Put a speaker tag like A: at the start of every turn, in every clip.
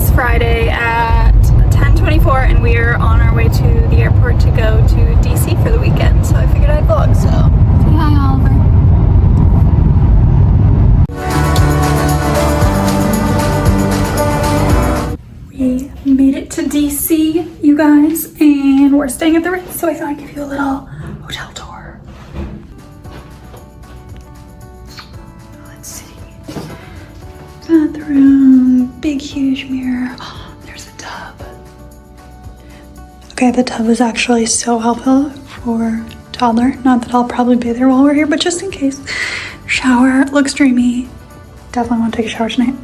A: It's Friday at 10:24 and we are on our way to the airport to go to DC for the weekend. So I figured I'd vlog. So say hi, Oliver. We made it to DC, you guys, and we're staying at the Ritz. So I thought I'd give you a little hotel tour. Let's see. Bathroom, big huge mirror. Oh, there's a tub. Okay, the tub is actually so helpful for Toddler. Not that I'll probably be there while we're here, but just in case. Shower, looks dreamy. Definitely want to take a shower tonight.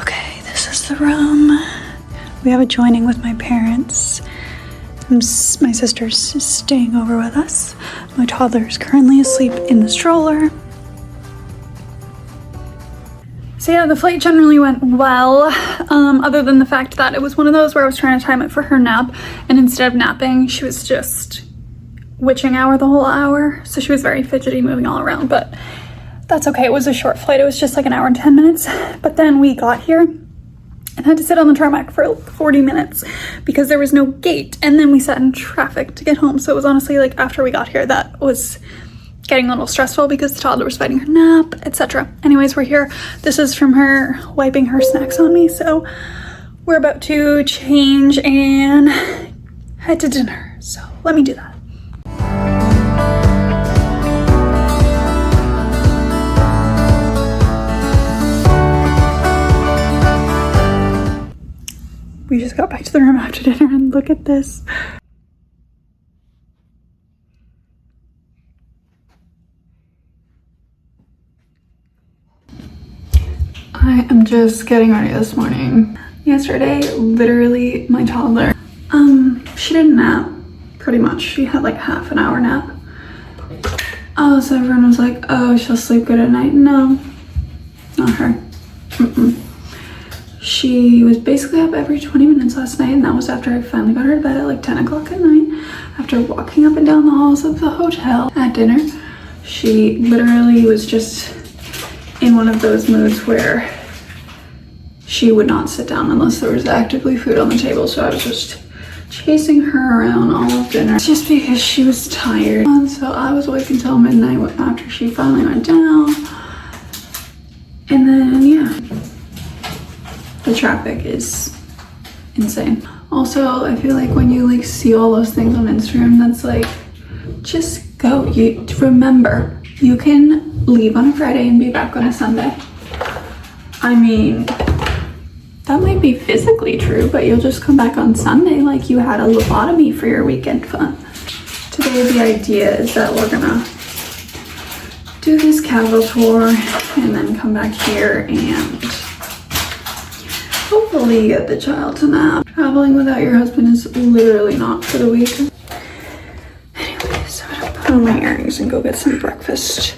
A: Okay, this is the room. We have a joining with my parents. My sister's staying over with us. My toddler is currently asleep in the stroller. So yeah, the flight generally went well, other than the fact that it was one of those where I was trying to time it for her nap, and instead of napping, she was just witching hour the whole hour. So she was very fidgety, moving all around, but that's okay. It was a short flight. It was just like an hour and 10 minutes. But then we got here and had to sit on the tarmac for like 40 minutes because there was no gate. And then we sat in traffic to get home. So it was honestly like after we got here, that was getting a little stressful because the toddler was fighting her nap, etc. Anyways, we're here. This is from her wiping her snacks on me. So we're about to change and head to dinner. So let me do that. We just got back to the room after dinner and look at this. I am just getting ready this morning. Yesterday, literally my toddler, she didn't nap, pretty much. She had like half an hour nap. Oh, so everyone was like, oh, she'll sleep good at night. No, not her. She was basically up every 20 minutes last night, and that was after I finally got her to bed at like 10 o'clock at night. After walking up and down the halls of the hotel at dinner, she literally was just in one of those moods where she would not sit down unless there was actively food on the table. So I was just chasing her around all of dinner just because she was tired. And so I was awake until midnight after she finally went down. And then, yeah. The traffic is insane. Also, I feel like when you like see all those things on Instagram, that's like, just go. You remember, you can leave on a Friday and be back on a Sunday. I mean, that might be physically true, but you'll just come back on Sunday like you had a lobotomy for your weekend fun. Today, the idea is that we're gonna do this casual tour and then come back here and hopefully get the child to nap. Traveling without your husband is literally not for the weak. Anyways, I'm gonna put on my earrings and go get some breakfast,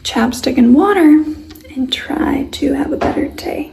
A: chapstick and water, and try to have a better day.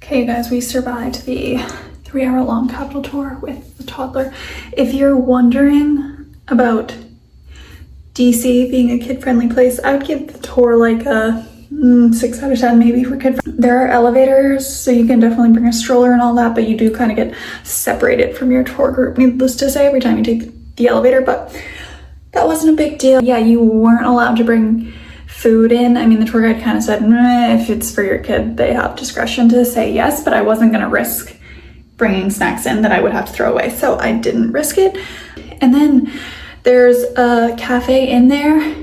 A: Okay guys, we survived the 3-hour-long Capitol tour with the toddler. If you're wondering about DC being a kid-friendly place, I would give the tour like a 6 out of 10 maybe for kid. There are elevators, so you can definitely bring a stroller and all that, but you do kind of get separated from your tour group, needless to say, every time you take the elevator, but that wasn't a big deal. Yeah, you weren't allowed to bring food in. I mean, the tour guide kind of said, if it's for your kid, they have discretion to say yes, but I wasn't gonna risk bringing snacks in that I would have to throw away, so I didn't risk it. And then there's a cafe in there,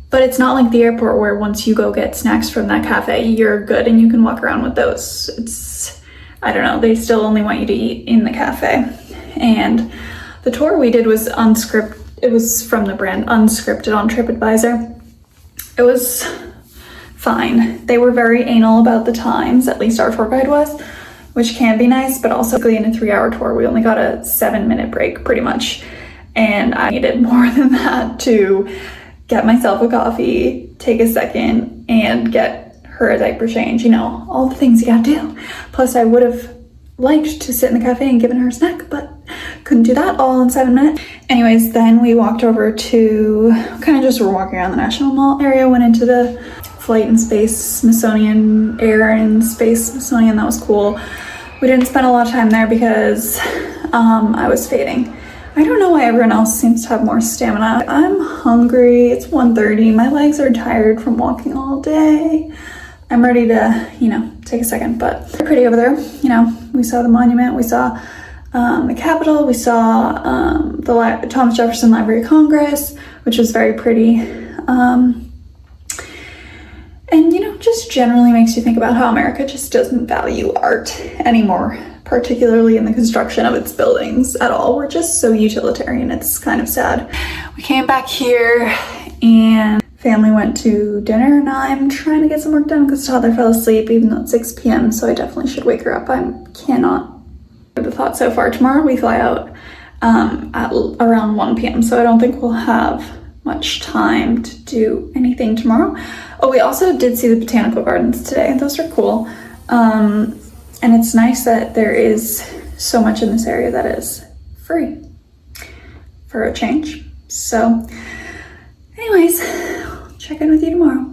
A: but it's not like the airport where once you go get snacks from that cafe, you're good and you can walk around with those. It's, I don't know, they still only want you to eat in the cafe. And the tour we did was unscripted. It was from the brand Unscripted on TripAdvisor. It was fine. They were very anal about the times, at least our tour guide was, which can be nice, but also in a 3-hour tour, we only got a 7-minute break pretty much. And I needed more than that to get myself a coffee, take a second, and get her a diaper change, you know, all the things you gotta do. Plus I would have liked to sit in the cafe and given her a snack, but couldn't do that all in 7 minutes. Anyways, then we walked over to, kind of just were walking around the National Mall area, went into the Flight and Space Smithsonian, Air and Space Smithsonian. That was cool. We didn't spend a lot of time there because I was fading. I don't know why everyone else seems to have more stamina. I'm hungry, it's 1:30, my legs are tired from walking all day. I'm ready to, you know, take a second, but they're pretty over there. You know, we saw the monument, we saw the Capitol, we saw the Thomas Jefferson Library of Congress, which was very pretty. And, you know, just generally makes you think about how America just doesn't value art anymore, particularly in the construction of its buildings at all. We're just so utilitarian, it's kind of sad. We came back here and family went to dinner, and I'm trying to get some work done because Toddler fell asleep even though it's 6 p.m. so I definitely should wake her up. I cannot the thought so far. Tomorrow we fly out at around 1 p.m. so I don't think we'll have much time to do anything tomorrow. Oh, we also did see the botanical gardens today. Those are cool. And it's nice that there is so much in this area that is free for a change. So anyways, I'll check in with you tomorrow.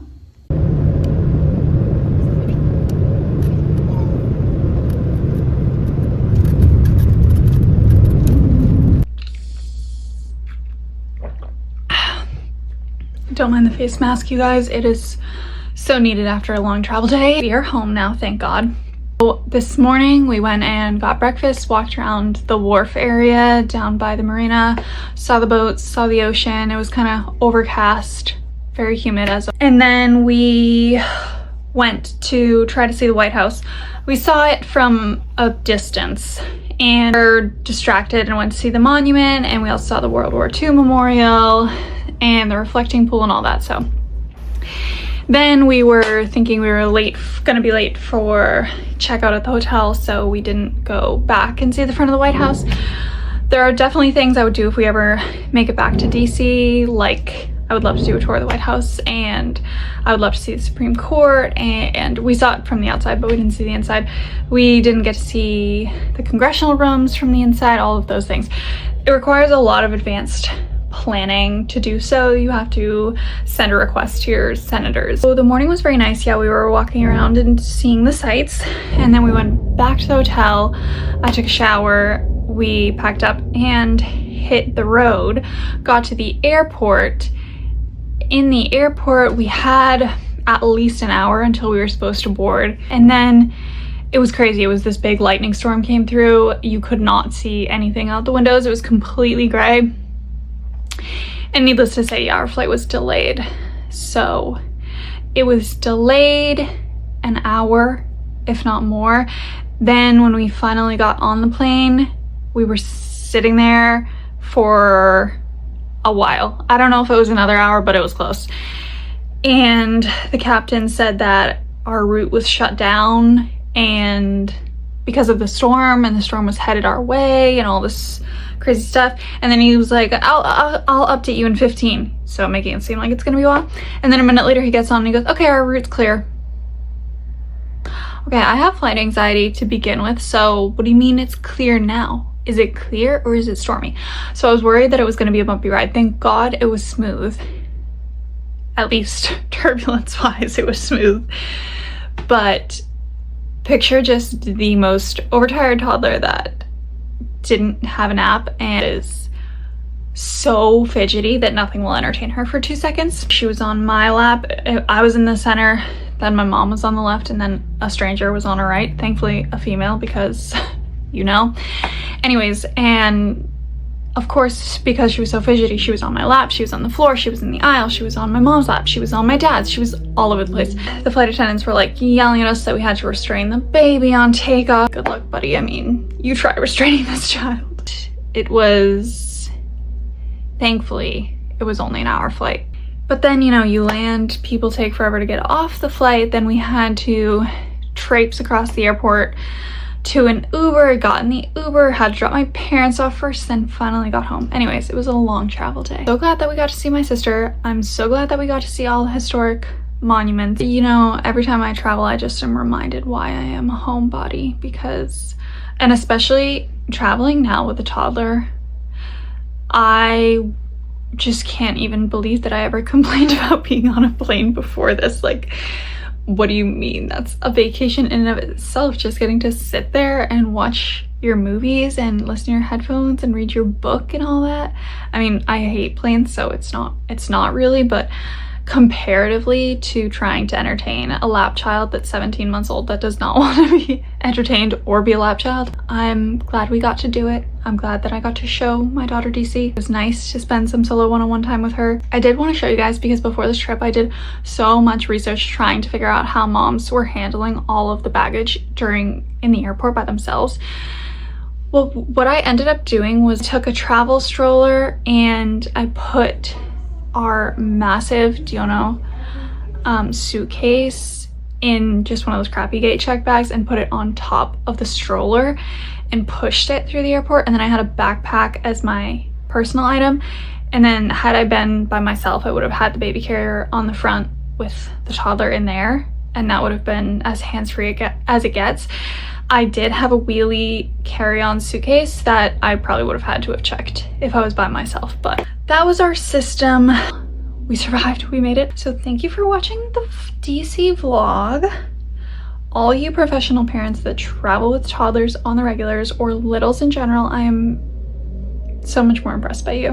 A: Don't mind the face mask, you guys. It is so needed after a long travel day. We are home now, thank God. So this morning we went and got breakfast, walked around the wharf area down by the marina, saw the boats, saw the ocean. It was kind of overcast, very humid and then we went to try to see the White House. We saw it from a distance and were distracted and went to see the monument, and we also saw the World War II memorial and the reflecting pool and all that. So then we were thinking we were gonna be late for checkout at the hotel, so we didn't go back and see the front of the White House. There are definitely things I would do if we ever make it back to DC, like I would love to do a tour of the White House, and I would love to see the Supreme Court, and we saw it from the outside, but we didn't see the inside. We didn't get to see the congressional rooms from the inside, all of those things. It requires a lot of advanced planning to do so. You have to send a request to your senators. So the morning was very nice. Yeah, we were walking around and seeing the sights, and then we went back to the hotel. I took a shower, we packed up and hit the road, got to the airport. In the airport, we had at least an hour until we were supposed to board, and then it was crazy. It was this big lightning storm came through. You could not see anything out the windows. It was completely gray. And needless to say, yeah, our flight was delayed. So it was delayed an hour, if not more. Then when we finally got on the plane, we were sitting there for a while. I don't know if it was another hour, but it was close. And the captain said that our route was shut down and because of the storm, and the storm was headed our way and all this crazy stuff. And then he was like, I'll update you in 15. So making it seem like it's gonna be a while. And then a minute later he gets on and he goes, okay, our route's clear. Okay, I have flight anxiety to begin with, so what do you mean it's clear now? Is it clear or is it stormy? So I was worried that it was going to be a bumpy ride. Thank God it was smooth. At least turbulence-wise, it was smooth. But picture just the most overtired toddler that didn't have a nap and is so fidgety that nothing will entertain her for 2 seconds. She was on my lap. I was in the center. Then my mom was on the left, and then a stranger was on her right. Thankfully a female, because you know? Anyways, and of course, because she was so fidgety, she was on my lap, she was on the floor, she was in the aisle, she was on my mom's lap, she was on my dad's, she was all over the place. The flight attendants were like yelling at us that we had to restrain the baby on takeoff. Good luck, buddy. I mean, you try restraining this child. It was, thankfully, it was only an hour flight. But then, you know, you land, people take forever to get off the flight. Then we had to traipse across the airport to an Uber, got in the Uber, had to drop my parents off first, then finally got home. Anyways, it was a long travel day. So glad that we got to see my sister. I'm so glad that we got to see all the historic monuments. You know, every time I travel, I just am reminded why I am a homebody, because, and especially traveling now with a toddler, I just can't even believe that I ever complained about being on a plane before this. Like, what do you mean? That's a vacation in and of itself, just getting to sit there and watch your movies and listen to your headphones and read your book and all that. I mean, I hate planes, so it's not really, but comparatively to trying to entertain a lap child that's 17 months old that does not want to be entertained or be a lap child, I'm glad we got to do it. I'm glad that I got to show my daughter DC. It was nice to spend some solo one-on-one time with her. I did want to show you guys, because before this trip I did so much research trying to figure out how moms were handling all of the baggage in the airport by themselves. Well, what I ended up doing was took a travel stroller and I put our massive Diono suitcase in just one of those crappy gate check bags and put it on top of the stroller and pushed it through the airport. And then I had a backpack as my personal item, and then had I been by myself, I would have had the baby carrier on the front with the toddler in there, and that would have been as hands-free as it gets. I did have a wheelie carry-on suitcase that I probably would have had to have checked if I was by myself, but that was our system. We survived, we made it. So thank you for watching the DC vlog. All you professional parents that travel with toddlers on the regulars, or littles in general, I am so much more impressed by you.